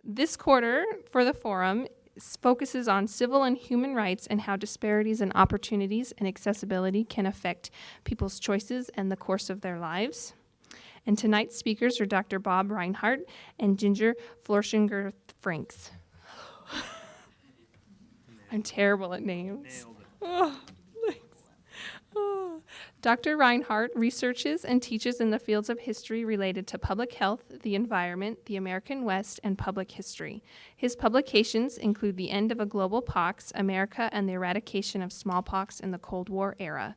This quarter for the forum focuses on civil and human rights and how disparities in opportunities and accessibility can affect people's choices and the course of their lives. And tonight's speakers are Dr. Bob Reinhardt and Ginger Floerchinger-Franks. I'm terrible at names. Oh, thanks. Oh. Dr. Reinhardt researches and teaches in the fields of history related to public health, the environment, the American West, and public history. His publications include The End of a Global Pox, America and the Eradication of Smallpox in the Cold War Era.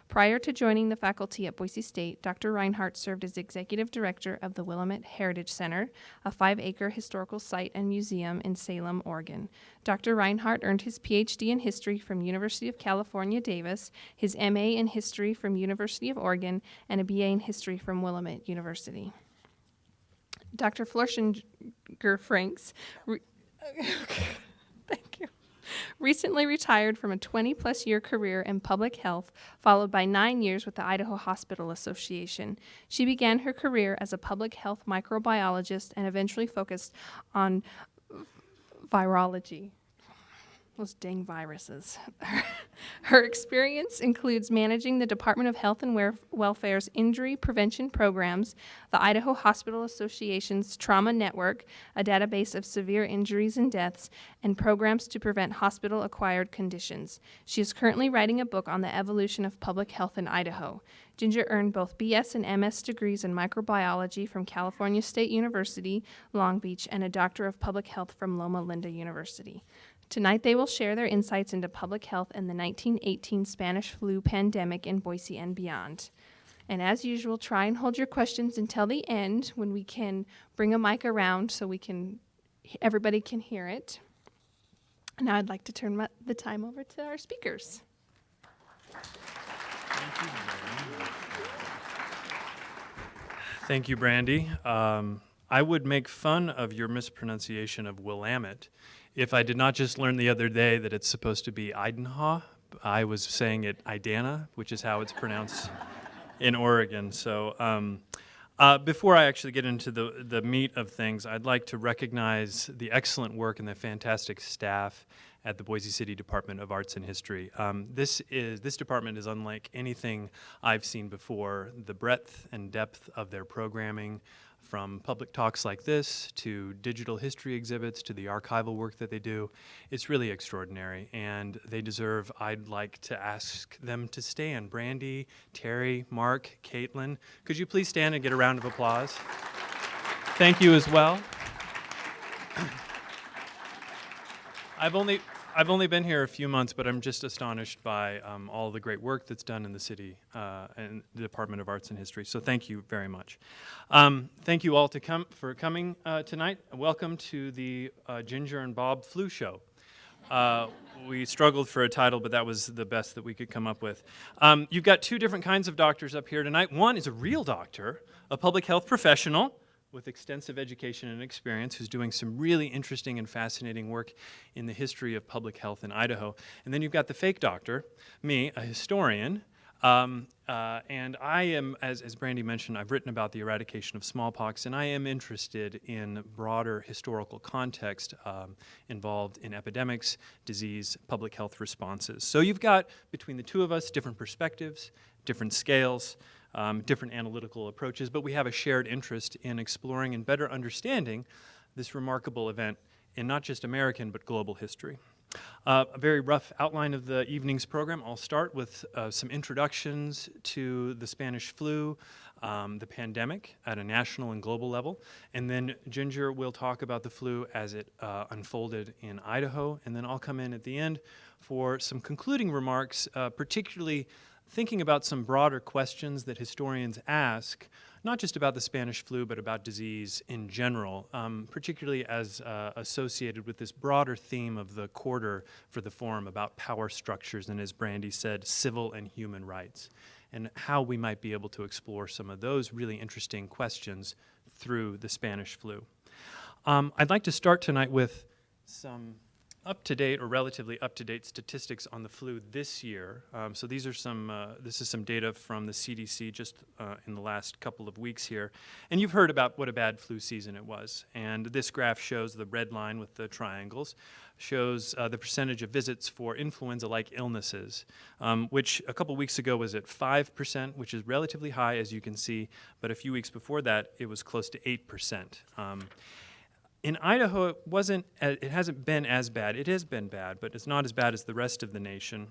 Prior to joining the faculty at Boise State, Dr. Reinhardt served as executive director of the Willamette Heritage Center, a 5-acre historical site and museum in Salem, Oregon. Dr. Reinhardt earned his Ph.D. in history from University of California, Davis, his M.A. in history from University of Oregon, and a B.A. in history from Willamette University. Dr. Floerchinger-Franks thank you. Recently retired from a 20-plus year career in public health, followed by 9 years with the Idaho Hospital Association. She began her career as a public health microbiologist and eventually focused on virology. Those dang viruses. Her experience includes managing the Department of Health and Welfare's injury prevention programs, the Idaho Hospital Association's Trauma Network, a database of severe injuries and deaths, and programs to prevent hospital-acquired conditions. She is currently writing a book on the evolution of public health in Idaho. Ginger earned both BS and MS degrees in microbiology from California State University, Long Beach, and a Doctor of Public Health from Loma Linda University. Tonight they will share their insights into public health and the 1918 Spanish flu pandemic in Boise and beyond. And as usual, try and hold your questions until the end when we can bring a mic around so everybody can hear it. Now I'd like to turn the time over to our speakers. Thank you, Brandy. I would make fun of your mispronunciation of Willamette if I did not just learn the other day that it's supposed to be Idaho. I was saying it Idana, which is how it's pronounced in Oregon. So before I actually get into the meat of things, I'd like to recognize the excellent work and the fantastic staff at the Boise City Department of Arts and History. This department is unlike anything I've seen before. The breadth and depth of their programming, from public talks like this to digital history exhibits to the archival work that they do, it's really extraordinary, and they deserve. I'd like to ask them to stand. Brandy, Terry, Mark, Caitlin, could you please stand and get a round of applause? Thank you as well. I've only been here a few months, but I'm just astonished by all the great work that's done in the city and the Department of Arts and History. So thank you very much. Thank you all for coming tonight. Welcome to the Ginger and Bob Flu Show. We struggled for a title, but that was the best that we could come up with. You've got two different kinds of doctors up here tonight. One is a real doctor, a public health professional with extensive education and experience, who's doing some really interesting and fascinating work in the history of public health in Idaho. And then you've got the fake doctor, me, a historian, and I am, as Brandy mentioned, I've written about the eradication of smallpox, and I am interested in broader historical context involved in epidemics, disease, public health responses. So you've got, between the two of us, different perspectives, different scales, different analytical approaches, but we have a shared interest in exploring and better understanding this remarkable event in not just American but global history. A very rough outline of the evening's program. I'll start with some introductions to the Spanish flu, the pandemic at a national and global level, and then Ginger will talk about the flu as it unfolded in Idaho, and then I'll come in at the end for some concluding remarks, particularly thinking about some broader questions that historians ask, not just about the Spanish flu, but about disease in general, particularly as associated with this broader theme of the quarter for the forum about power structures and, as Brandy said, civil and human rights, and how we might be able to explore some of those really interesting questions through the Spanish flu. I'd like to start tonight with some up-to-date or relatively up-to-date statistics on the flu this year. So these are this is some data from the CDC just in the last couple of weeks here. And you've heard about what a bad flu season it was. And this graph shows the red line with the triangles, shows the percentage of visits for influenza-like illnesses, which a couple weeks ago was at 5%, which is relatively high, as you can see. But a few weeks before that, it was close to 8%. In Idaho, it hasn't been as bad. It has been bad, but it's not as bad as the rest of the nation.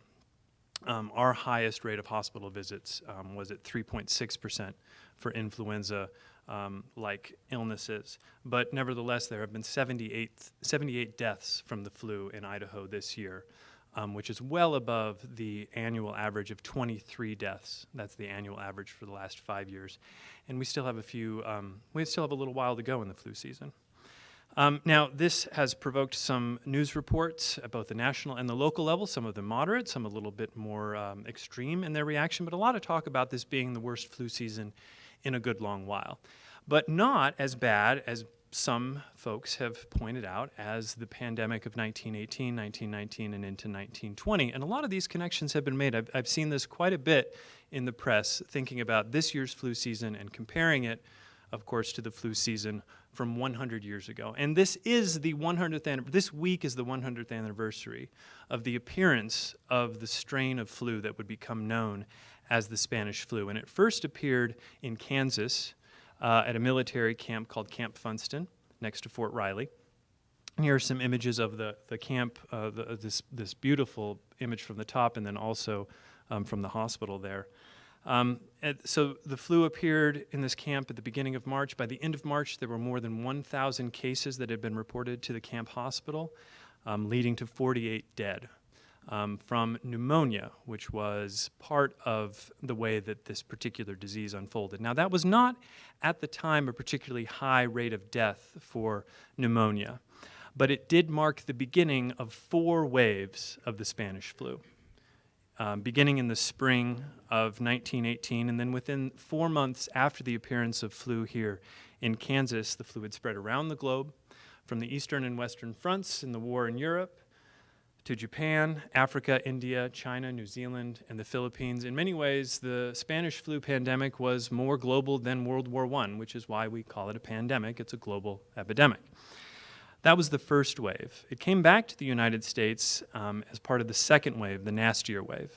Our highest rate of hospital visits was at 3.6% for influenza-like illnesses. But nevertheless, there have been 78 deaths from the flu in Idaho this year, which is well above the annual average of 23 deaths. That's the annual average for the last 5 years. And we still have we still have a little while to go in the flu season. Now, this has provoked some news reports at both the national and the local level, some of them moderate, some a little bit more extreme in their reaction, but a lot of talk about this being the worst flu season in a good long while. But not as bad as some folks have pointed out as the pandemic of 1918, 1919, and into 1920. And a lot of these connections have been made. I've seen this quite a bit in the press, thinking about this year's flu season and comparing it, of course, to the flu season from 100 years ago. And this is the 100th this week is the 100th anniversary of the appearance of the strain of flu that would become known as the Spanish flu. And it first appeared in Kansas at a military camp called Camp Funston next to Fort Riley. And here are some images of the camp, this beautiful image from the top, and then also from the hospital there. So the flu appeared in this camp at the beginning of March. By the end of March, there were more than 1,000 cases that had been reported to the camp hospital, leading to 48 dead from pneumonia, which was part of the way that this particular disease unfolded. Now, that was not, at the time, a particularly high rate of death for pneumonia, but it did mark the beginning of 4 waves of the Spanish flu. Beginning in the spring of 1918, and then within 4 months after the appearance of flu here in Kansas, the flu had spread around the globe, from the eastern and western fronts in the war in Europe, to Japan, Africa, India, China, New Zealand, and the Philippines. In many ways, the Spanish flu pandemic was more global than World War I, which is why we call it a pandemic. It's a global epidemic. That was the first wave. It came back to the United States as part of the second wave, the nastier wave,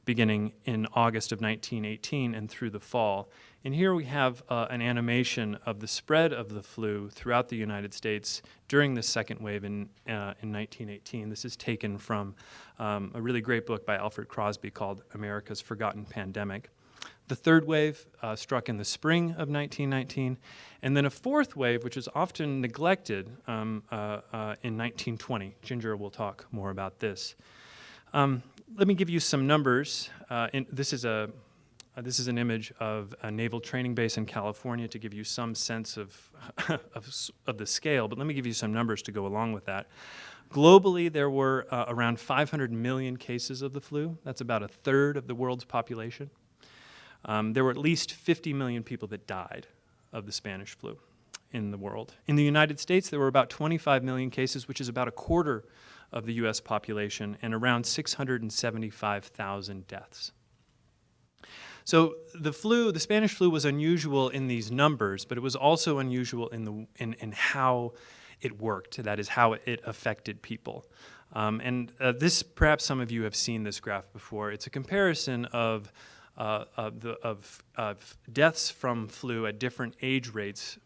beginning in August of 1918 and through the fall. And here we have an animation of the spread of the flu throughout the United States during the second wave in 1918. This is taken from a really great book by Alfred Crosby called America's Forgotten Pandemic. The third wave struck in the spring of 1919, and then a fourth wave, which is often neglected, in 1920. Ginger will talk more about this. Let me give you some numbers. This is an image of a naval training base in California to give you some sense of the scale, but let me give you some numbers to go along with that. Globally, there were around 500 million cases of the flu. That's about a third of the world's population. There were at least 50 million people that died of the Spanish flu in the world. In the United States, there were about 25 million cases, which is about a quarter of the U.S. population, and around 675,000 deaths. So the Spanish flu was unusual in these numbers, but it was also unusual in how it worked, that is, how it affected people. This, perhaps some of you have seen this graph before. It's a comparison of deaths from flu at different age rates.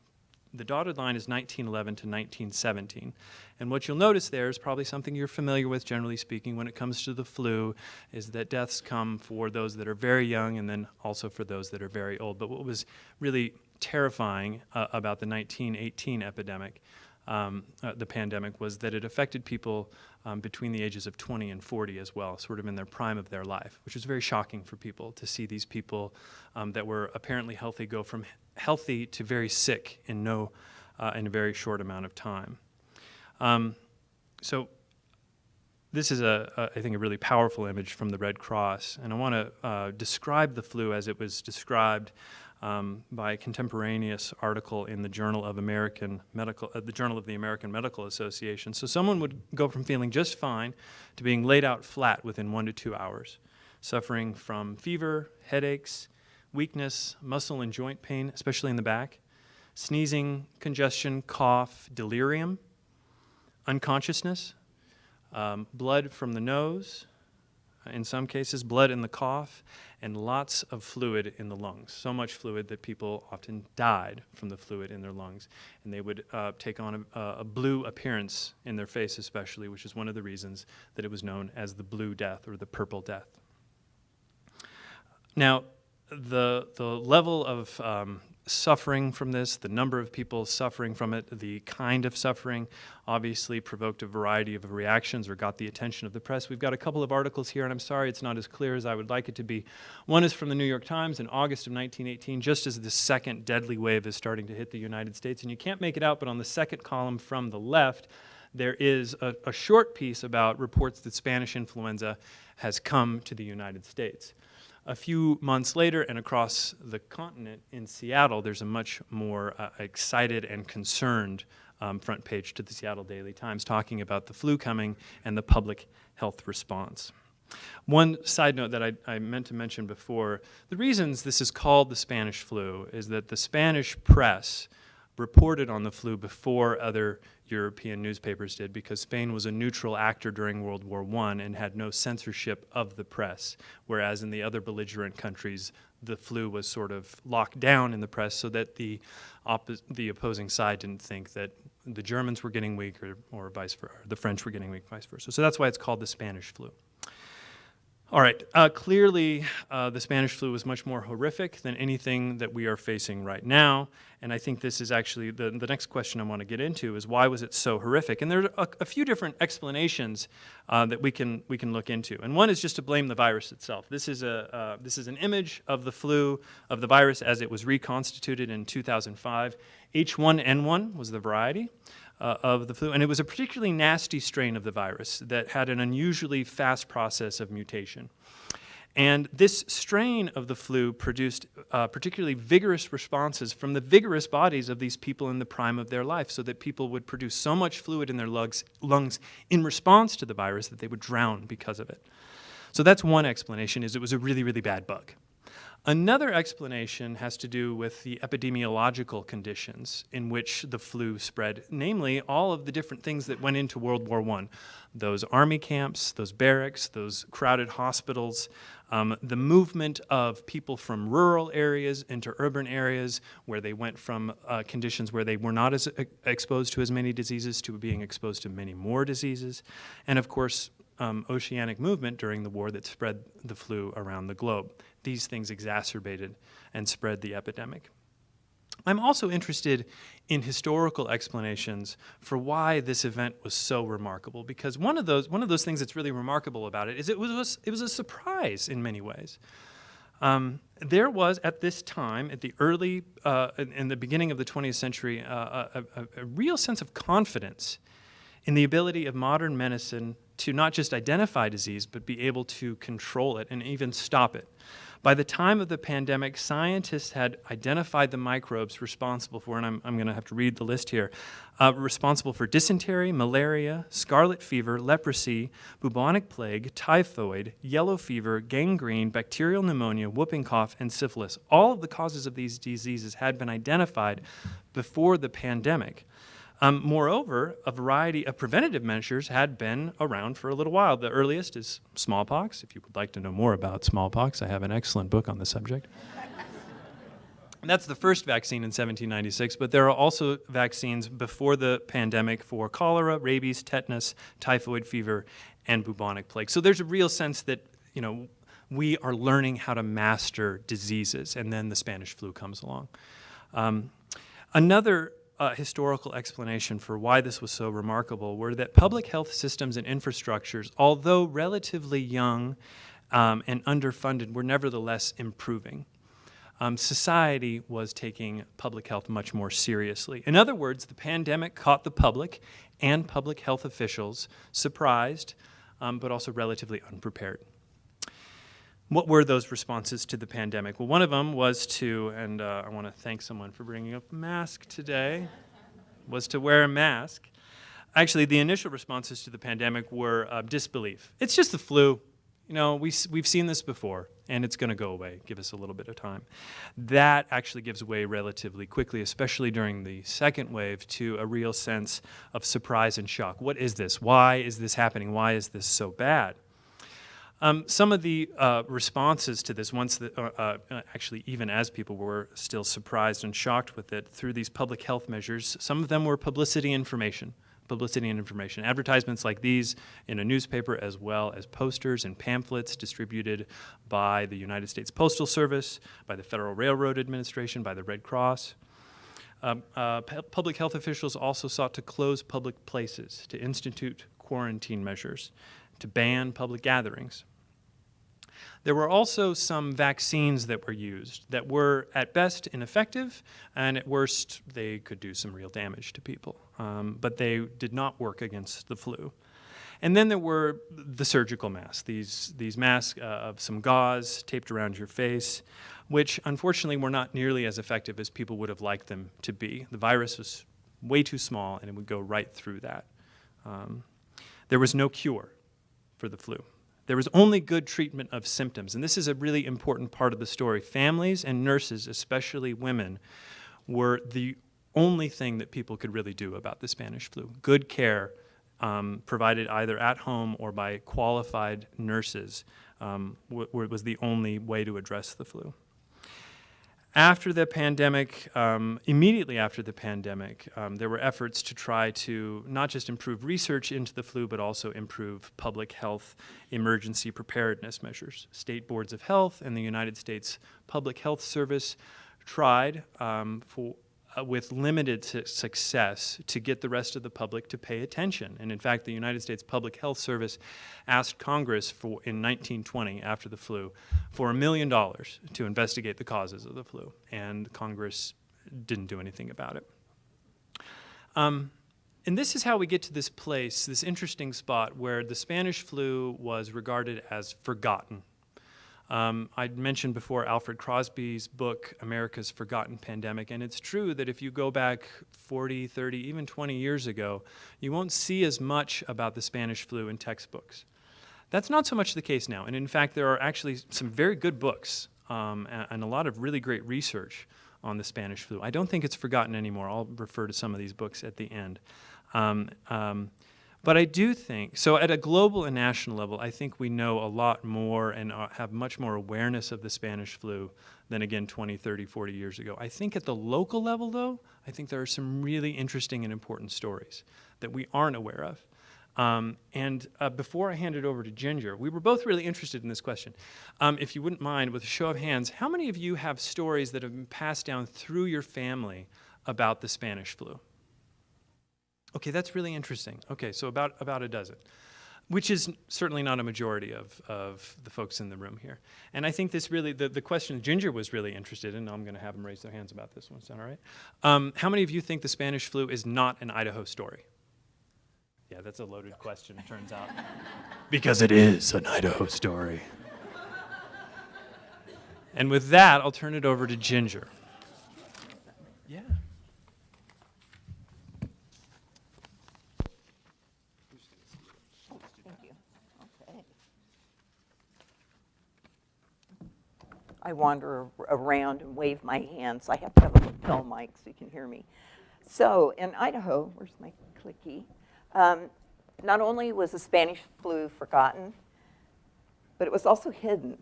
The dotted line is 1911 to 1917. And what you'll notice there is probably something you're familiar with, generally speaking, when it comes to the flu, is that deaths come for those that are very young and then also for those that are very old. But what was really terrifying about the 1918 epidemic, the pandemic, was that it affected people between the ages of 20 and 40 as well, sort of in their prime of their life, which was very shocking for people to see these people that were apparently healthy go from healthy to very sick in a very short amount of time. So this is, I think, a really powerful image from the Red Cross, and I want to describe the flu as it was described by a contemporaneous article in the Journal of the American Medical Association. So someone would go from feeling just fine to being laid out flat within 1 to 2 hours, suffering from fever, headaches, weakness, muscle and joint pain, especially in the back, sneezing, congestion, cough, delirium, unconsciousness, blood from the nose, in some cases, blood in the cough, and lots of fluid in the lungs. So much fluid that people often died from the fluid in their lungs. And they would take on a blue appearance in their face especially, which is one of the reasons that it was known as the blue death or the purple death. Now, the level of suffering from this, the number of people suffering from it, the kind of suffering obviously provoked a variety of reactions or got the attention of the press. We've got a couple of articles here, and I'm sorry it's not as clear as I would like it to be. One is from the New York Times in August of 1918, just as the second deadly wave is starting to hit the United States. And you can't make it out, but on the second column from the left, there is a short piece about reports that Spanish influenza has come to the United States. A few months later, and across the continent in Seattle, there's a much more excited and concerned front page to the Seattle Daily Times talking about the flu coming and the public health response. One side note that I meant to mention before, the reasons this is called the Spanish flu is that the Spanish press reported on the flu before other European newspapers did, because Spain was a neutral actor during World War I and had no censorship of the press, whereas in the other belligerent countries, the flu was sort of locked down in the press so that the opposing side didn't think that the Germans were getting weak or vice versa, the French were getting weak, vice versa. So that's why it's called the Spanish flu. All right, clearly the Spanish flu was much more horrific than anything that we are facing right now, and I think this is actually the next question I want to get into is why was it so horrific? And there are a few different explanations that we can look into, and one is just to blame the virus itself. This is an image of the flu, of the virus as it was reconstituted in 2005. H1N1 was the variety of the flu, and it was a particularly nasty strain of the virus that had an unusually fast process of mutation. And this strain of the flu produced particularly vigorous responses from the vigorous bodies of these people in the prime of their life, so that people would produce so much fluid in their lungs in response to the virus that they would drown because of it. So that's one explanation, is it was a really, really bad bug. Another explanation has to do with the epidemiological conditions in which the flu spread, namely all of the different things that went into World War I. Those army camps, those barracks, those crowded hospitals, the movement of people from rural areas into urban areas where they went from conditions where they were not as exposed to as many diseases to being exposed to many more diseases, and of course, oceanic movement during the war that spread the flu around the globe. These things exacerbated and spread the epidemic. I'm also interested in historical explanations for why this event was so remarkable, because one of those things that's really remarkable about it is it was a surprise in many ways. There was at this time, at the early, in the beginning of the 20th century, a real sense of confidence in the ability of modern medicine to not just identify disease, but be able to control it and even stop it. By the time of the pandemic, scientists had identified the microbes responsible for, and I'm going to have to read the list here, responsible for dysentery, malaria, scarlet fever, leprosy, bubonic plague, typhoid, yellow fever, gangrene, bacterial pneumonia, whooping cough, and syphilis. All of the causes of these diseases had been identified before the pandemic. Moreover, a variety of preventative measures had been around for a little while. The earliest is smallpox. If you would like to know more about smallpox, I have an excellent book on the subject. And that's the first vaccine in 1796, but there are also vaccines before the pandemic for cholera, rabies, tetanus, typhoid fever, and bubonic plague. So there's a real sense that, we are learning how to master diseases, and then the Spanish flu comes along. Another historical explanation for why this was so remarkable were that public health systems and infrastructures, although relatively young and underfunded, were nevertheless improving. Society was taking public health much more seriously. In other words, the pandemic caught the public and public health officials surprised, but also relatively unprepared. What were those responses to the pandemic? Well, one of them was to, and I want to thank someone for bringing up a mask today, was to wear a mask. Actually, the initial responses to the pandemic were disbelief. It's just the flu. You know, we've seen this before, and it's going to go away. Give us a little bit of time. That actually gives way relatively quickly, especially during the second wave, to a real sense of surprise and shock. What is this? Why is this happening? Why is this so bad? Some of the responses to this, actually even as people were still surprised and shocked with it, through these public health measures, some of them were publicity and information. Advertisements like these in a newspaper, as well as posters and pamphlets distributed by the United States Postal Service, by the Federal Railroad Administration, by the Red Cross. Public health officials also sought to close public places, to institute quarantine measures, to ban public gatherings. There were also some vaccines that were used that were at best ineffective, and at worst they could do some real damage to people, but they did not work against the flu. And then there were the surgical masks, these masks of some gauze taped around your face, which unfortunately were not nearly as effective as people would have liked them to be. The virus was way too small, and it would go right through that. There was no cure for the flu. There was only good treatment of symptoms, and this is a really important part of the story. Families and nurses, especially women, were the only thing that people could really do about the Spanish flu. Good care provided either at home or by qualified nurses was the only way to address the flu. After the pandemic, immediately after the pandemic, there were efforts to try to not just improve research into the flu, but also improve public health emergency preparedness measures. State boards of health and the United States Public Health Service tried with limited success to get the rest of the public to pay attention. And in fact, the United States Public Health Service asked Congress in 1920, after the flu, for $1 million to investigate the causes of the flu. And Congress didn't do anything about it. And this is how we get to this place, this interesting spot where the Spanish flu was regarded as forgotten. I'd mentioned before Alfred Crosby's book, America's Forgotten Pandemic, and it's true that if you go back 40, 30, even 20 years ago, you won't see as much about the Spanish flu in textbooks. That's not so much the case now, and in fact there are actually some very good books and a lot of really great research on the Spanish flu. I don't think it's forgotten anymore. I'll refer to some of these books at the end. But I do think, so at a global and national level, I think we know a lot more and have much more awareness of the Spanish flu than, again, 20, 30, 40 years ago. I think at the local level, though, I think there are some really interesting and important stories that we aren't aware of. Before I hand it over to Ginger, we were both really interested in this question. If you wouldn't mind, with a show of hands, how many of you have stories that have been passed down through your family about the Spanish flu? Okay, that's really interesting. Okay, so about a dozen, which is certainly not a majority of the folks in the room here. And I think this really, the question Ginger was really interested in, I'm going to have them raise their hands about this one, is that all right? How many of you think the Spanish flu is not an Idaho story? Yeah, that's a loaded question, it turns out. Because it is an Idaho story. And with that, I'll turn it over to Ginger. Yeah. I wander around and wave my hands. I have to have a lapel mic so you can hear me. So in Idaho, where's my clicky? Not only was the Spanish flu forgotten, but it was also hidden.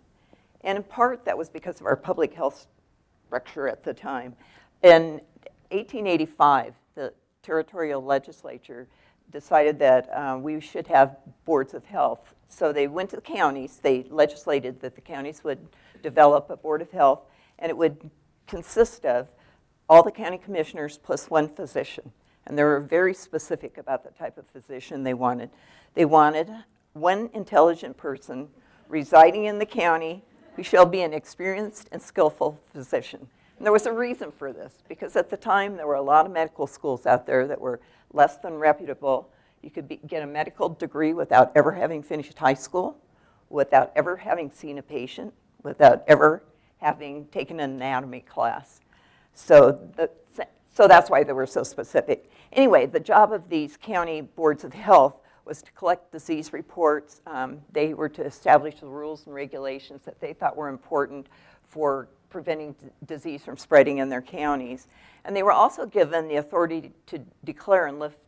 And in part, that was because of our public health structure at the time. In 1885, the territorial legislature decided that we should have boards of health. So they went to the counties. They legislated that the counties would develop a board of health, and it would consist of all the county commissioners plus one physician. And they were very specific about the type of physician they wanted. They wanted one intelligent person residing in the county who shall be an experienced and skillful physician. And there was a reason for this, because at the time there were a lot of medical schools out there that were less than reputable. You could get a medical degree without ever having finished high school, without ever having seen a patient. without ever having taken an anatomy class. So that's why they were so specific. Anyway, the job of these county boards of health was to collect disease reports. They were to establish the rules and regulations that they thought were important for preventing disease from spreading in their counties. And they were also given the authority to declare and lift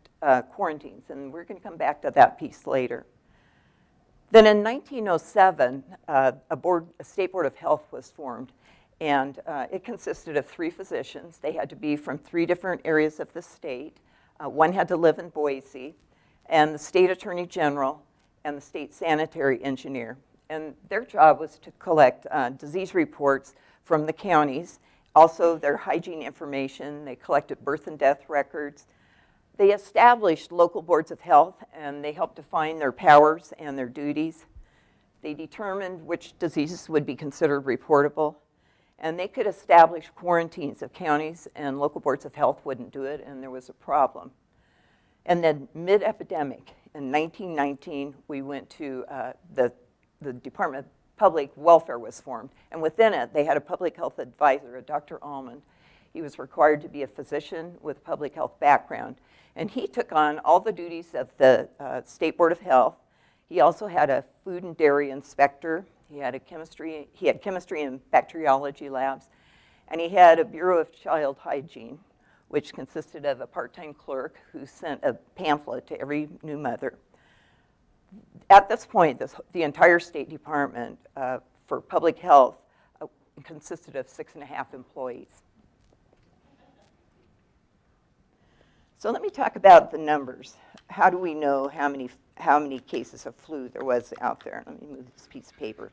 quarantines, and we're going to come back to that piece later. Then in 1907, a state board of health was formed, and it consisted of 3 physicians. They had to be from 3 different areas of the state. One had to live in Boise, and the state attorney general and the state sanitary engineer. And their job was to collect disease reports from the counties, also their hygiene information. They collected birth and death records. They established local boards of health, and they helped define their powers and their duties. They determined which diseases would be considered reportable, and they could establish quarantines if counties and local boards of health wouldn't do it, and there was a problem. And then mid-epidemic, in 1919, we went to the Department of Public Welfare was formed, and within it, they had a public health advisor, a Dr. Almond. He was required to be a physician with a public health background, and he took on all the duties of the State Board of Health. He also had a food and dairy inspector. He had chemistry and bacteriology labs, and he had a Bureau of Child Hygiene, which consisted of a part-time clerk who sent a pamphlet to every new mother. At this point, the entire State Department for Public Health consisted of 6.5 employees. So let me talk about the numbers. How do we know how many cases of flu there was out there? Let me move this piece of paper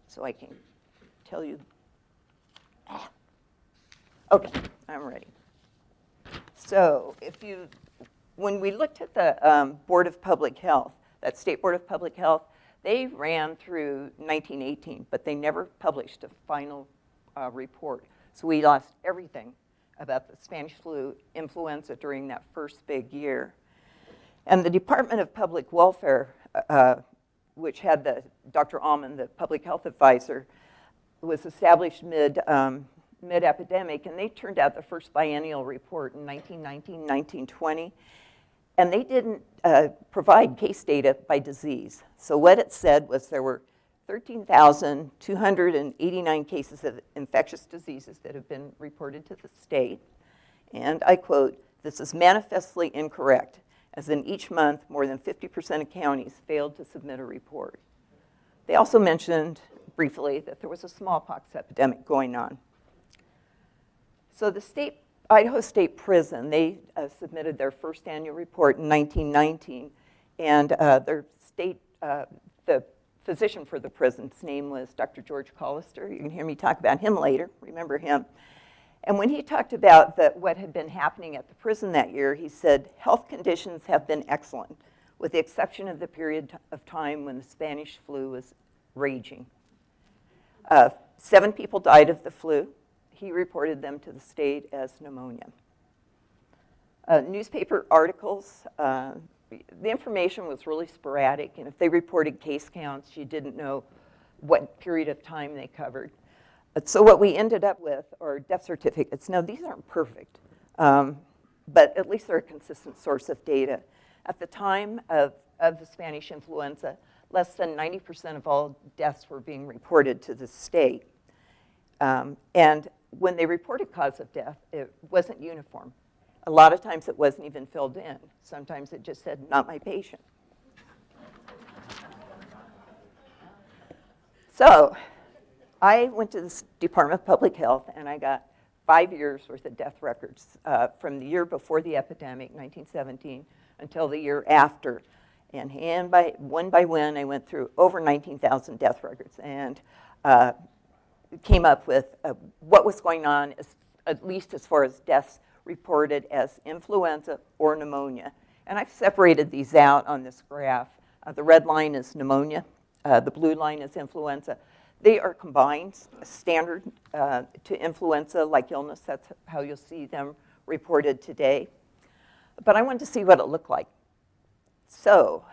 so I can tell you. Okay, I'm ready. So when we looked at the Board of Public Health, that State Board of Public Health, they ran through 1918, but they never published a final report. So we lost everything about the Spanish flu, influenza during that first big year. And the Department of Public Welfare, which had Dr. Almond, the public health advisor, was established mid-epidemic, and they turned out the first biennial report in 1919, 1920. And they didn't provide case data by disease. So what it said was there were 13,289 cases of infectious diseases that have been reported to the state. And I quote, "This is manifestly incorrect, as in each month, more than 50% of counties failed to submit a report." They also mentioned briefly that there was a smallpox epidemic going on. So the Idaho State Prison, they submitted their first annual report in 1919, and the physician for the prison's name was Dr. George Collister. You can hear me talk about him later, remember him. And when he talked about what had been happening at the prison that year, he said, "Health conditions have been excellent, with the exception of the period of time when the Spanish flu was raging. 7 people died of the flu. He reported them to the state as pneumonia." Newspaper articles, the information was really sporadic, and if they reported case counts, you didn't know what period of time they covered. So what we ended up with are death certificates. Now, these aren't perfect, but at least they're a consistent source of data. At the time of the Spanish influenza, less than 90% of all deaths were being reported to the state. And when they reported cause of death, it wasn't uniform. A lot of times it wasn't even filled in. Sometimes it just said, "Not my patient." So I went to the Department of Public Health, and I got 5 years worth of death records from the year before the epidemic, 1917, until the year after. And one by one, I went through over 19,000 death records and came up with what was going on, at least as far as deaths reported as influenza or pneumonia. And I've separated these out on this graph. The red line is pneumonia. The blue line is influenza. They are combined, standard to influenza-like illness. That's how you'll see them reported today. But I wanted to see what it looked like. So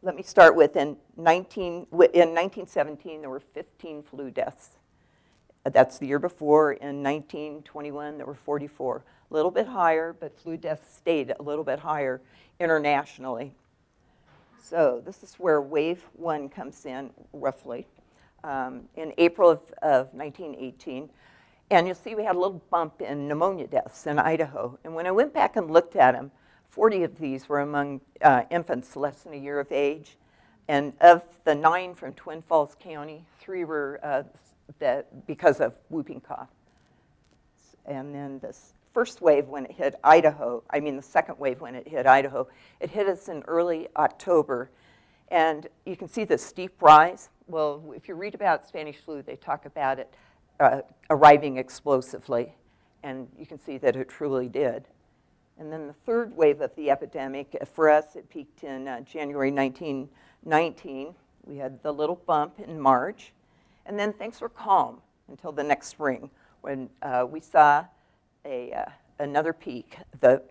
let me start with in 1917, there were 15 flu deaths. That's the year before. In 1921, there were 44. A little bit higher, but flu deaths stayed a little bit higher internationally. So this is where wave one comes in, roughly, in April of 1918. And you'll see we had a little bump in pneumonia deaths in Idaho. And when I went back and looked at them, 40 of these were among infants less than a year of age. And of the 9 from Twin Falls County, 3 were because of whooping cough. And then this first wave when it hit Idaho, the second wave when it hit Idaho, it hit us in early October. And you can see the steep rise. Well, if you read about Spanish flu, they talk about it arriving explosively. And you can see that it truly did. And then the third wave of the epidemic, for us, it peaked in January 1919. We had the little bump in March. And then things were calm until the next spring when we saw another peak, the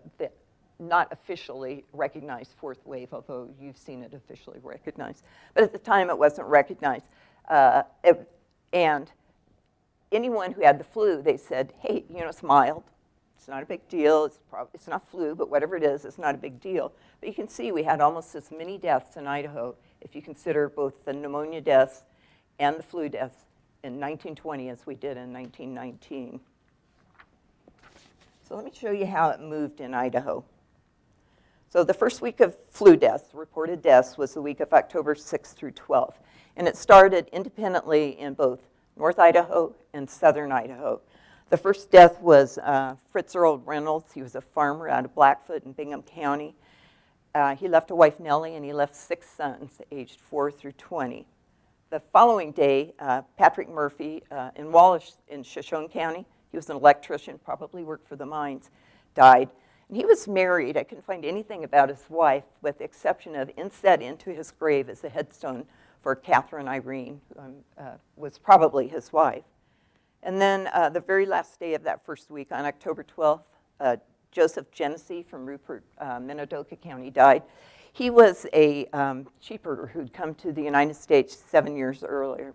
not officially recognized fourth wave, although you've seen it officially recognized. But at the time, it wasn't recognized. And anyone who had the flu, they said, hey, it's mild. It's not a big deal. It's not flu, but whatever it is, it's not a big deal. But you can see we had almost as many deaths in Idaho if you consider both the pneumonia deaths and the flu deaths in 1920 as we did in 1919. So let me show you how it moved in Idaho. So the first week of flu deaths, reported deaths, was the week of October 6th through 12th. And it started independently in both North Idaho and Southern Idaho. The first death was Fritz Earl Reynolds. He was a farmer out of Blackfoot in Bingham County. He left a wife, Nellie, and he left 6 sons, aged 4 through 20. The following day, Patrick Murphy in Wallace in Shoshone County, he was an electrician, probably worked for the mines, died. And he was married. I couldn't find anything about his wife, with the exception of inset into his grave as a headstone for Catherine Irene, who was probably his wife. And then the very last day of that first week, on October 12th, Joseph Genesee from Rupert, Minidoka County died. He was a sheep herder who'd come to the United States 7 years earlier.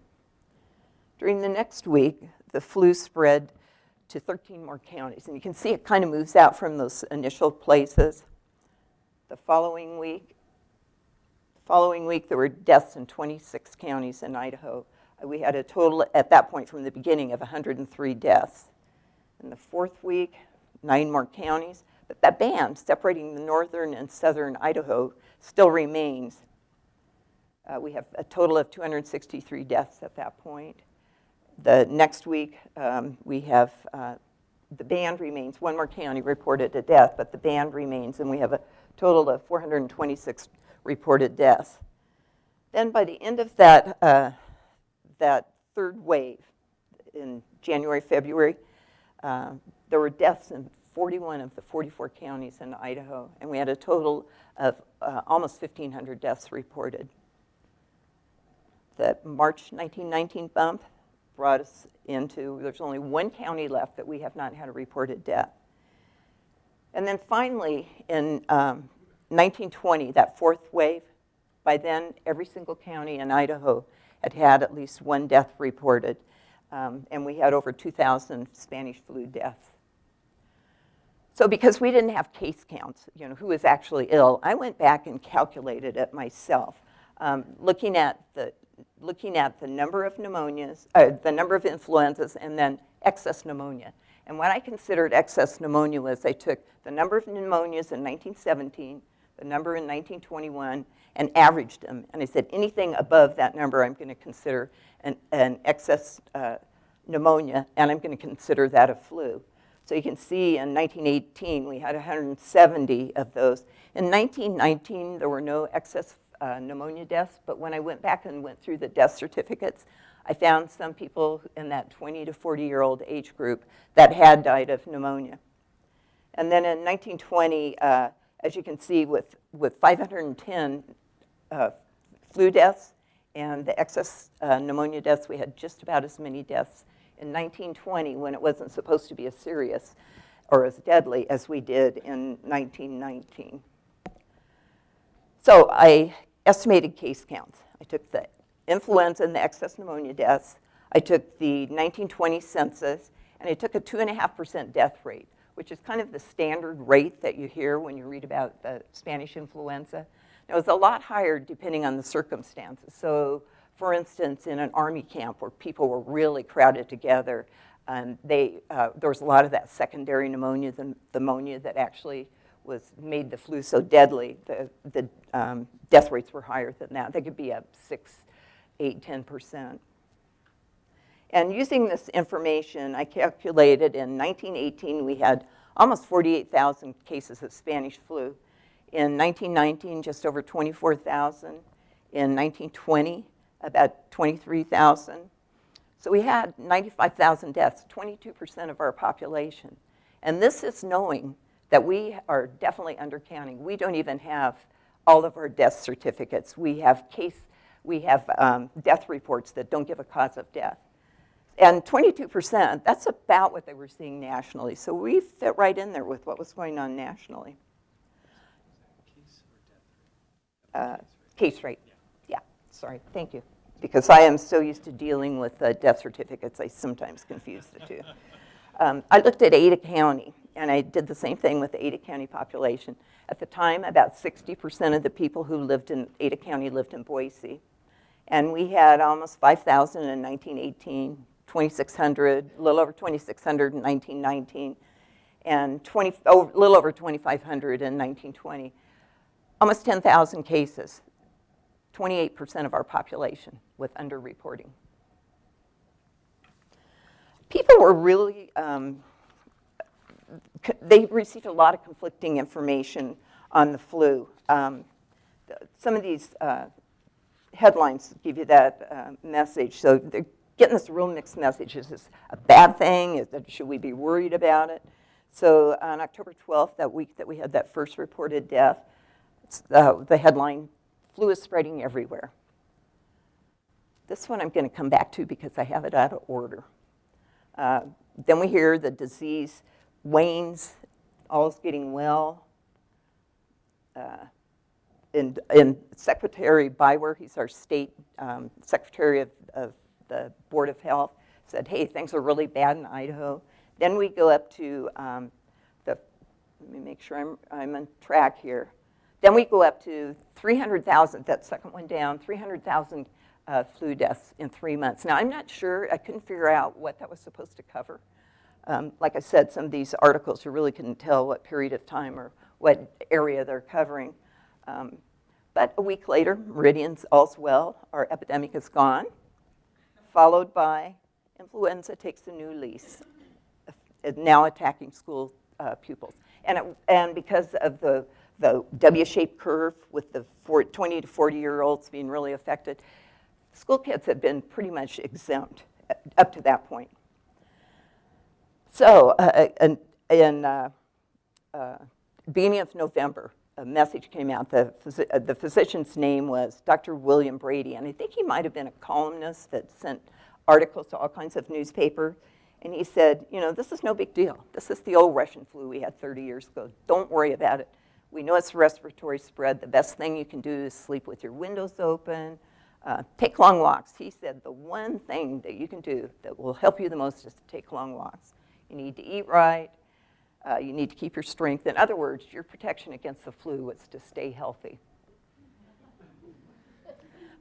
During the next week, the flu spread to 13 more counties. And you can see it kind of moves out from those initial places. The following week, there were deaths in 26 counties in Idaho. We had a total, at that point from the beginning, of 103 deaths. In the fourth week, 9 more counties. But that band separating the northern and southern Idaho still remains. We have a total of 263 deaths at that point. The next week, we have the band remains. 1 more county reported a death, but the band remains, and we have a total of 426 reported deaths. Then by the end of that third wave in January, February, there were deaths in 41 of the 44 counties in Idaho, and we had a total of almost 1,500 deaths reported. The March 1919 bump brought us into, there's only 1 county left that we have not had a reported death. And then finally, in 1920, that fourth wave, by then every single county in Idaho had at least 1 death reported, and we had over 2,000 Spanish flu deaths. So because we didn't have case counts, who was actually ill, I went back and calculated it myself, looking at the number of pneumonias, the number of influenzas, and then excess pneumonia. And what I considered excess pneumonia was I took the number of pneumonias in 1917, the number in 1921, and averaged them. And I said, anything above that number I'm going to consider an excess pneumonia, and I'm going to consider that a flu. So you can see in 1918, we had 170 of those. In 1919, there were no excess pneumonia deaths, but when I went back and went through the death certificates, I found some people in that 20 to 40-year-old age group that had died of pneumonia. And then in 1920, as you can see, with 510 flu deaths and the excess pneumonia deaths, we had just about as many deaths in 1920 when it wasn't supposed to be as serious or as deadly as we did in 1919. So I estimated case counts. I took the influenza and the excess pneumonia deaths. I took the 1920 census, and I took a 2.5% death rate, which is kind of the standard rate that you hear when you read about the Spanish influenza. It was a lot higher depending on the circumstances. So, for instance, in an army camp where people were really crowded together, there was a lot of that secondary pneumonia, the pneumonia that actually made the flu so deadly. The death rates were higher than that. They could be up 6, 8, 10%. And using this information, I calculated in 1918 we had almost 48,000 cases of Spanish flu. In 1919, just over 24,000. In 1920, about 23,000. So we had 95,000 deaths, 22% of our population. And this is knowing that we are definitely undercounting. We don't even have all of our death certificates. We have death reports that don't give a cause of death. And 22%, that's about what they were seeing nationally. So we fit right in there with what was going on nationally. Case rate. Yeah, sorry, thank you. Because I am so used to dealing with death certificates, I sometimes confuse the two. I looked at Ada County, and I did the same thing with the Ada County population. At the time, about 60% of the people who lived in Ada County lived in Boise. And we had almost 5,000 in 1918, 2,600, a little over 2,600 in 1919, and a little over 2,500 in 1920. Almost 10,000 cases, 28% of our population with underreporting. People were really, they received a lot of conflicting information on the flu. Some of these headlines give you that message. So they're getting this real mixed message. Is this a bad thing? Should we be worried about it? So on October 12th, that week that we had that first reported death, the headline, flu is spreading everywhere. This one I'm going to come back to because I have it out of order. Then we hear the disease wanes, all is getting well. And Secretary Bywer, he's our state secretary of the Board of Health, said, hey, things are really bad in Idaho. Then we go up to let me make sure I'm on track here. Then we go up to 300,000, that second one down, 300,000 flu deaths in 3 months. Now, I'm not sure, I couldn't figure out what that was supposed to cover. Like I said, some of these articles, you really couldn't tell what period of time or what area they're covering. But a week later, Meridian's all's well, our epidemic is gone, followed by influenza takes a new lease, now attacking school pupils. And because of the W-shaped curve with the 20 to 40-year-olds being really affected, school kids have been pretty much exempt up to that point. So in beginning of November, a message came out. The physician's name was Dr. William Brady, and I think he might have been a columnist that sent articles to all kinds of newspapers. And he said, you know, this is no big deal. This is the old Russian flu we had 30 years ago. Don't worry about it. We know it's respiratory spread. The best thing you can do is sleep with your windows open, take long walks. He said the one thing that you can do that will help you the most is to take long walks. You need to eat right. You need to keep your strength. In other words, your protection against the flu was to stay healthy.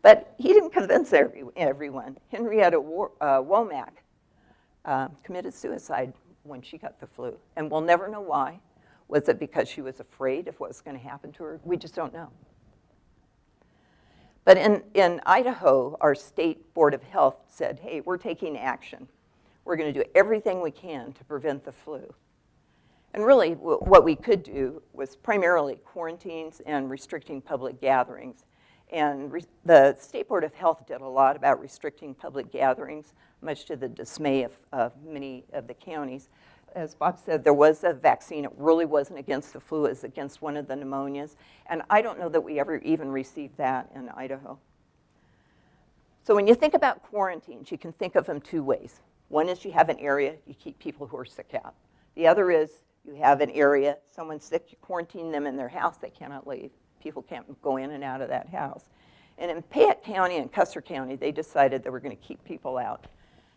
But he didn't convince everyone. Henrietta Womack committed suicide when she got the flu, and we'll never know why. Was it because she was afraid of what was going to happen to her? We just don't know. But in Idaho, our state board of health said, hey, we're taking action. We're going to do everything we can to prevent the flu. And really, what we could do was primarily quarantines and restricting public gatherings. And the State Board of Health did a lot about restricting public gatherings, much to the dismay of many of the counties. As Bob said, there was a vaccine. It really wasn't against the flu. It was against one of the pneumonias. And I don't know that we ever even received that in Idaho. So when you think about quarantines, you can think of them two ways. One is you have an area, you keep people who are sick out. The other is you have an area, someone's sick, you quarantine them in their house, they cannot leave. people can't go in and out of that house. And in Fayette County and Custer County, they decided they were going to keep people out.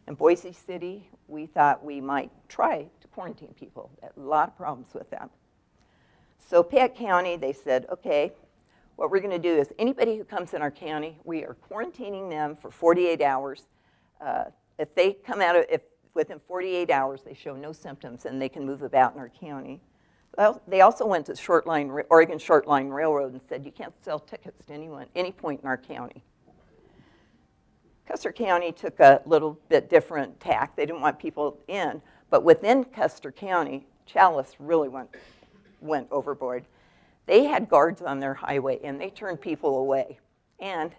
In Boise City, we thought we might try to quarantine people. A lot of problems with that. So Fayette County, they said, okay, what we're going to do is anybody who comes in our county, we are quarantining them for 48 hours. If they come out if within 48 hours they show no symptoms, then they can move about in our county. Well, they also went to Oregon Short Line Railroad and said, you can't sell tickets to anyone, any point in our county. Custer County took a little bit different tack. They didn't want people in, but within Custer County, Chalice really went overboard. They had guards on their highway, and they turned people away. And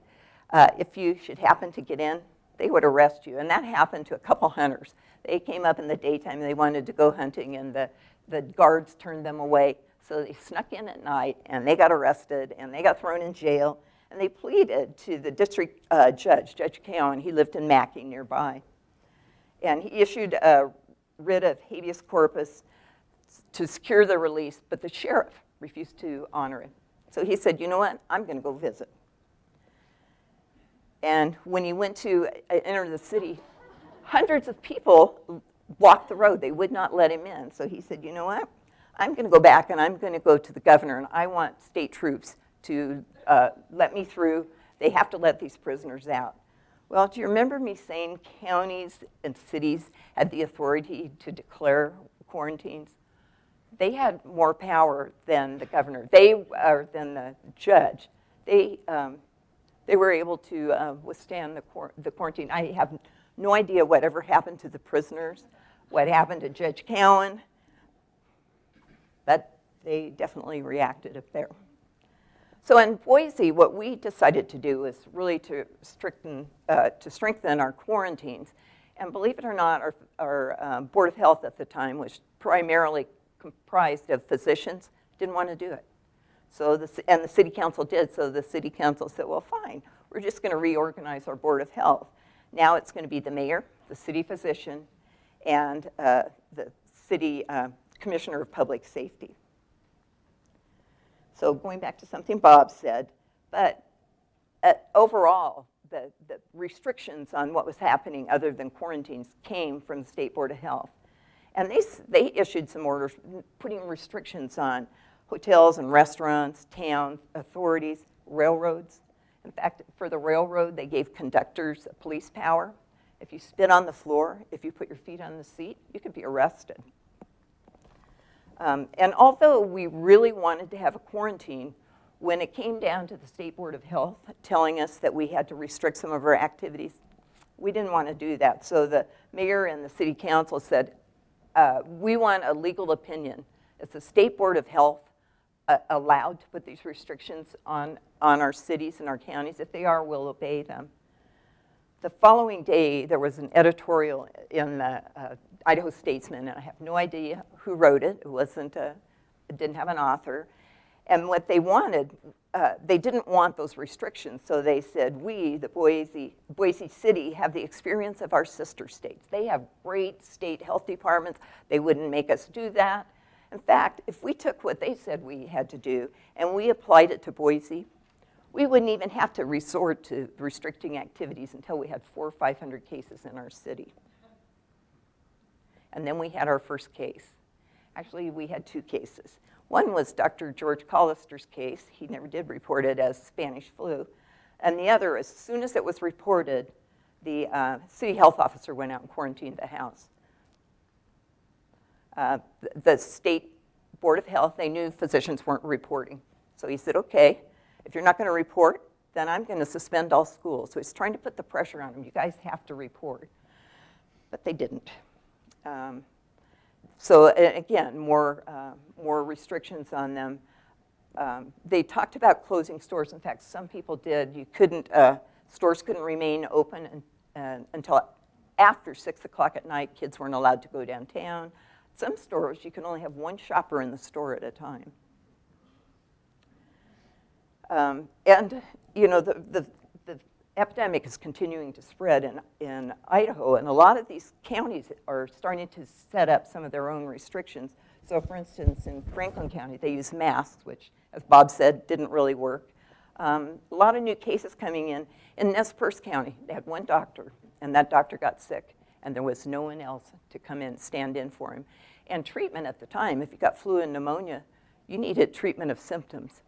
if you should happen to get in, they would arrest you. And that happened to a couple hunters. They came up in the daytime, and they wanted to go hunting, and the guards turned them away. So they snuck in at night, and they got arrested, and they got thrown in jail. And they pleaded to the district judge, Judge Cowan. He lived in Mackey nearby. And he issued a writ of habeas corpus to secure their release, but the sheriff refused to honor it. So he said, you know what, I'm going to go visit. And when he went to enter the city, hundreds of people blocked the road. They would not let him in. So he said, you know what, I'm going to go back and I'm going to go to the governor, and I want state troops to let me through. They have to let these prisoners out. Well, do you remember me saying counties and cities had the authority to declare quarantines? They had more power than the governor. Than the judge. They were able to withstand the quarantine. I have no idea whatever happened to the prisoners, what happened to Judge Cowan, but they definitely reacted up there. So in Boise, what we decided to do is really to strengthen our quarantines. And believe it or not, our Board of Health at the time, which primarily comprised of physicians, didn't want to do it. So and the city council did, so the city council said, well, fine, we're just going to reorganize our Board of Health. Now it's going to be the mayor, the city physician, and the city commissioner of public safety. So going back to something Bob said, but overall, the restrictions on what was happening other than quarantines came from the State Board of Health. And they issued some orders putting restrictions on hotels and restaurants, town authorities, railroads. In fact, for the railroad, they gave conductors police power. If you spit on the floor, if you put your feet on the seat, you could be arrested. And although we really wanted to have a quarantine, when it came down to the State Board of Health telling us that we had to restrict some of our activities, we didn't want to do that. So the mayor and the city council said, we want a legal opinion. Is the State Board of Health allowed to put these restrictions on our cities and our counties? If they are, we'll obey them. The following day, there was an editorial in the Idaho Statesman, and I have no idea who wrote it. It didn't have an author. And what they wanted, they didn't want those restrictions, so they said, we, the Boise City, have the experience of our sister states. They have great state health departments. They wouldn't make us do that. In fact, if we took what they said we had to do and we applied it to Boise, we wouldn't even have to resort to restricting activities until we had 400 or 500 cases in our city. And then we had our first case. Actually, we had two cases. One was Dr. George Collister's case. He never did report it as Spanish flu. And the other, as soon as it was reported, the city health officer went out and quarantined the house. The State Board of Health, they knew physicians weren't reporting. So he said, okay, if you're not going to report, then I'm going to suspend all schools. So he's trying to put the pressure on them. You guys have to report. But they didn't. So again, more restrictions on them. They talked about closing stores. In fact, some people did. Stores couldn't remain open until after 6 o'clock at night. Kids weren't allowed to go downtown. Some stores, you can only have one shopper in the store at a time. And you know, the epidemic is continuing to spread in Idaho, and a lot of these counties are starting to set up some of their own restrictions. So for instance, in Franklin County, they use masks, which, as Bob said, didn't really work. A lot of new cases coming in. In Nez Perce County, they had one doctor, and that doctor got sick, and there was no one else to come in, stand in for him. And treatment at the time, if you got flu and pneumonia, you needed treatment of symptoms.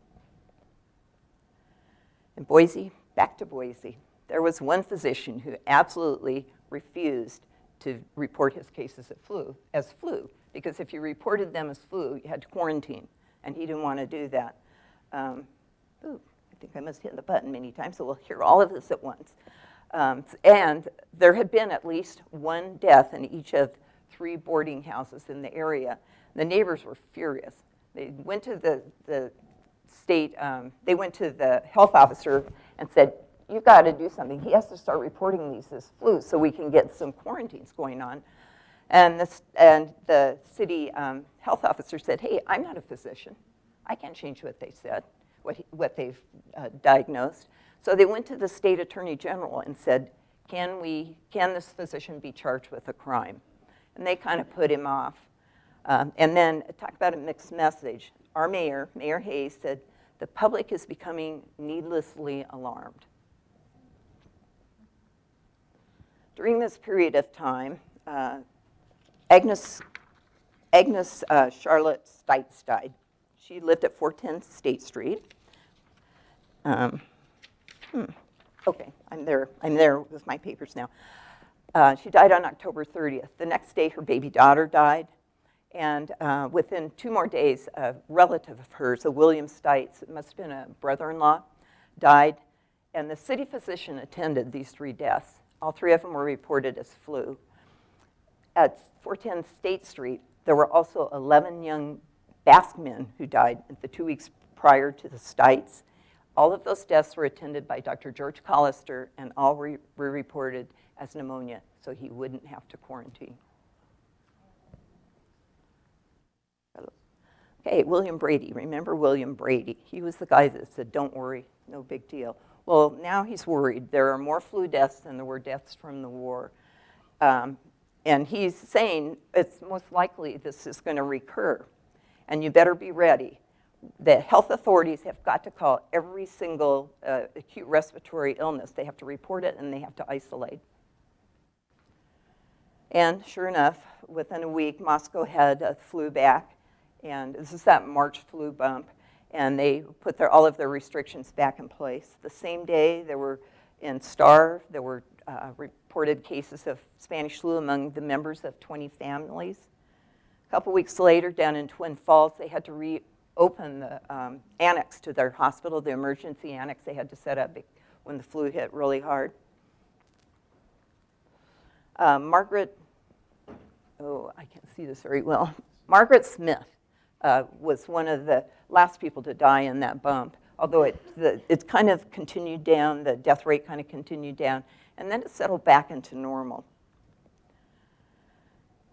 In Boise, back to Boise, there was one physician who absolutely refused to report his cases as flu, because if you reported them as flu, you had to quarantine, and he didn't want to do that. I think I must hit the button many times, so we'll hear all of this at once. And there had been at least one death in each of 3 boarding houses in the area. The neighbors were furious. They went to the state, they went to the health officer and said, "You've got to do something. He has to start reporting these as flu so we can get some quarantines going on." And the city health officer said, "Hey, I'm not a physician. I can't change what they said, what they've diagnosed." So they went to the state attorney general and said, can this physician be charged with a crime? And they kind of put him off. And then talk about a mixed message. Our mayor, Mayor Hayes, said, "The public is becoming needlessly alarmed." During this period of time, Agnes Charlotte Stites died. She lived at 410 State Street. Okay, I'm there with my papers now. She died on October 30th. The next day, her baby daughter died. And within 2 more days, a relative of hers, a William Stites, it must have been a brother-in-law, died. And the city physician attended these 3 deaths. All 3 of them were reported as flu. At 410 State Street, there were also 11 young Basque men who died the 2 weeks prior to the Stites. All of those deaths were attended by Dr. George Collister, and all were reported as pneumonia, so he wouldn't have to quarantine. Okay, William Brady. Remember William Brady? He was the guy that said, "Don't worry, no big deal." Well, now he's worried. There are more flu deaths than there were deaths from the war. And he's saying it's most likely this is going to recur, and you better be ready. The health authorities have got to call every single acute respiratory illness. They have to report it, and they have to isolate. And sure enough, within a week, Moscow had a flu back. And this is that March flu bump, and they put all of their restrictions back in place. The same day, there were reported cases of Spanish flu among the members of 20 families. A couple weeks later, down in Twin Falls, they had to reopen the annex to their hospital, the emergency annex they had to set up when the flu hit really hard. Margaret Smith was one of the last people to die in that bump, although it kind of continued down, the death rate kind of continued down, and then it settled back into normal.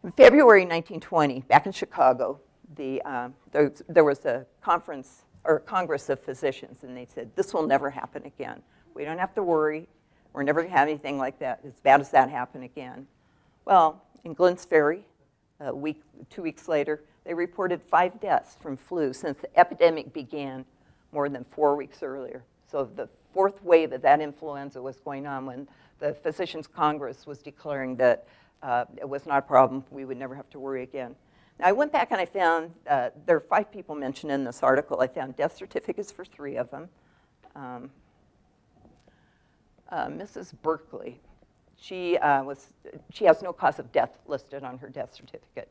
In February 1920, back in Chicago, there was a conference or Congress of Physicians, and they said, "This will never happen again. We don't have to worry. We're never going to have anything like that, as bad as that happen again." Well, in Glens Ferry, 2 weeks later, they reported 5 deaths from flu since the epidemic began more than 4 weeks earlier. So the 4th wave of that influenza was going on when the Physicians Congress was declaring that it was not a problem. We would never have to worry again. Now, I went back and I found there are 5 people mentioned in this article. I found death certificates for 3 of them. Mrs. Berkeley, she has no cause of death listed on her death certificate.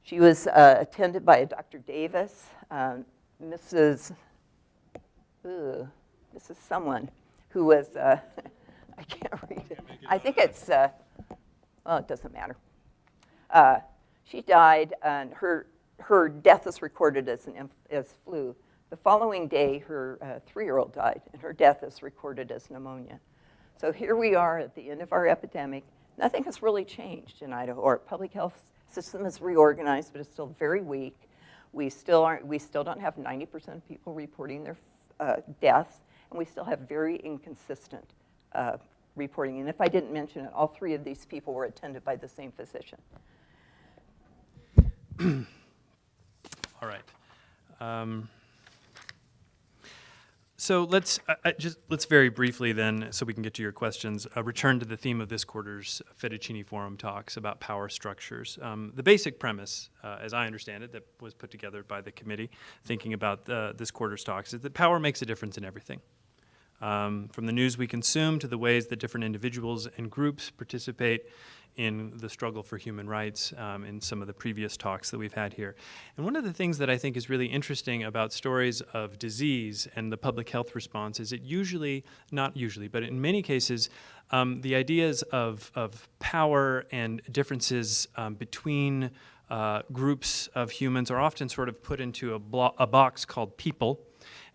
She was attended by a Dr. Davis, Mrs. someone who was, I can't read it. I think it's, well, it doesn't matter. She died, and her death is recorded as flu. The following day, her 3-year-old died, and her death is recorded as pneumonia. So here we are at the end of our epidemic. Nothing has really changed in Idaho. Our public health system is reorganized, but it's still very weak. We still don't have 90% of people reporting their deaths, and we still have very inconsistent reporting. And if I didn't mention it, all 3 of these people were attended by the same physician. All right. So let's very briefly then, so we can get to your questions, return to the theme of this quarter's Fettuccine Forum talks about power structures. The basic premise, as I understand it, that was put together by the committee thinking about this quarter's talks, is that power makes a difference in everything. From the news we consume to the ways that different individuals and groups participate in the struggle for human rights in some of the previous talks that we've had here. And one of the things that I think is really interesting about stories of disease and the public health response is it usually, not usually, but in many cases, the ideas of power and differences between groups of humans are often sort of put into a box called people.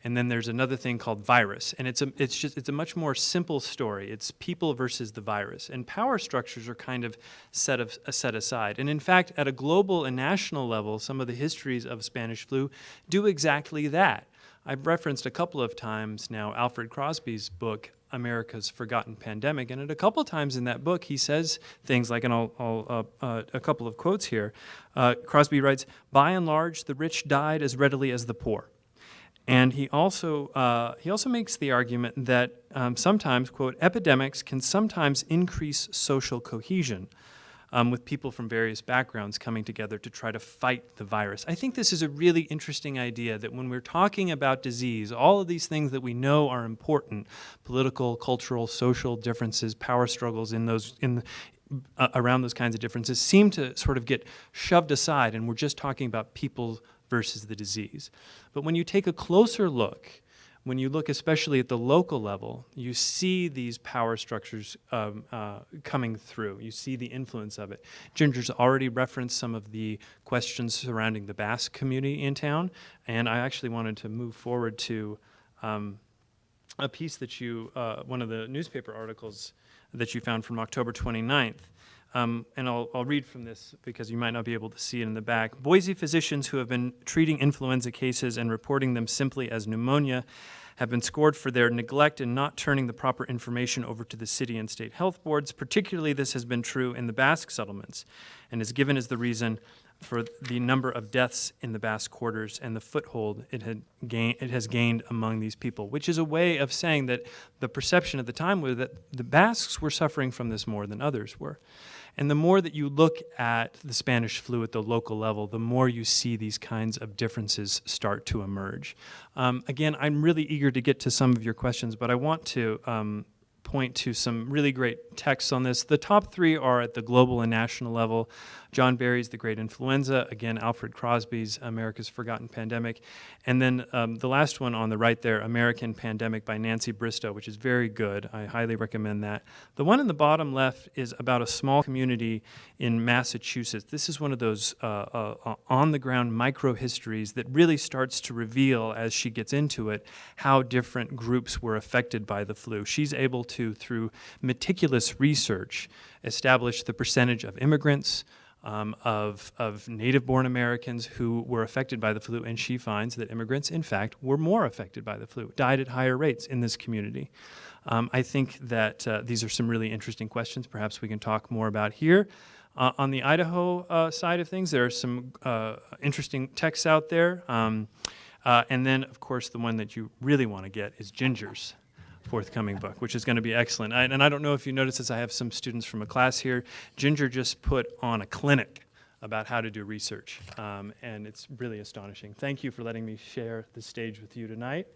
And then there's another thing called virus, and it's a much more simple story. It's people versus the virus, and power structures are kind of set aside. And in fact, at a global and national level, some of the histories of Spanish flu do exactly that. I've referenced a couple of times now Alfred Crosby's book, America's Forgotten Pandemic, and at a couple of times in that book, he says things like, and I'll a couple of quotes here. Crosby writes, "By and large, the rich died as readily as the poor." And he also makes the argument that sometimes, quote, epidemics can sometimes increase social cohesion with people from various backgrounds coming together to try to fight the virus. I think this is a really interesting idea that when we're talking about disease, all of these things that we know are important, political, cultural, social differences, power struggles around those kinds of differences seem to sort of get shoved aside, and we're just talking about people versus the disease. But when you take a closer look, when you look especially at the local level, you see these power structures coming through. You see the influence of it. Ginger's already referenced some of the questions surrounding the Basque community in town, and I actually wanted to move forward to a piece that one of the newspaper articles that you found from October 29th. And I'll read from this because you might not be able to see it in the back. Boise physicians who have been treating influenza cases and reporting them simply as pneumonia have been scored for their neglect in not turning the proper information over to the city and state health boards. Particularly, this has been true in the Basque settlements and is given as the reason for the number of deaths in the Basque quarters and the foothold it has gained among these people, which is a way of saying that the perception at the time was that the Basques were suffering from this more than others were. And the more that you look at the Spanish flu at the local level, the more you see these kinds of differences start to emerge. Again, I'm really eager to get to some of your questions, but I want to point to some really great texts on this. The top three are at the global and national level. John Barry's The Great Influenza, again, Alfred Crosby's America's Forgotten Pandemic, and then the last one on the right there, American Pandemic by Nancy Bristow, which is very good. I highly recommend that. The one in the bottom left is about a small community in Massachusetts. This is one of those on-the-ground micro-histories that really starts to reveal, as she gets into it, how different groups were affected by the flu. She's able to, through meticulous research, establish the percentage of immigrants, of native-born Americans who were affected by the flu, and she finds that immigrants, in fact, were more affected by the flu, died at higher rates in this community. I think that these are some really interesting questions perhaps we can talk more about here. On the Idaho side of things, there are some interesting texts out there. And then, of course, the one that you really want to get is Ginger's forthcoming book, which is going to be excellent. And I don't know if you noticed this, I have some students from a class here. Ginger just put on a clinic about how to do research, and it's really astonishing. Thank you for letting me share the stage with you tonight.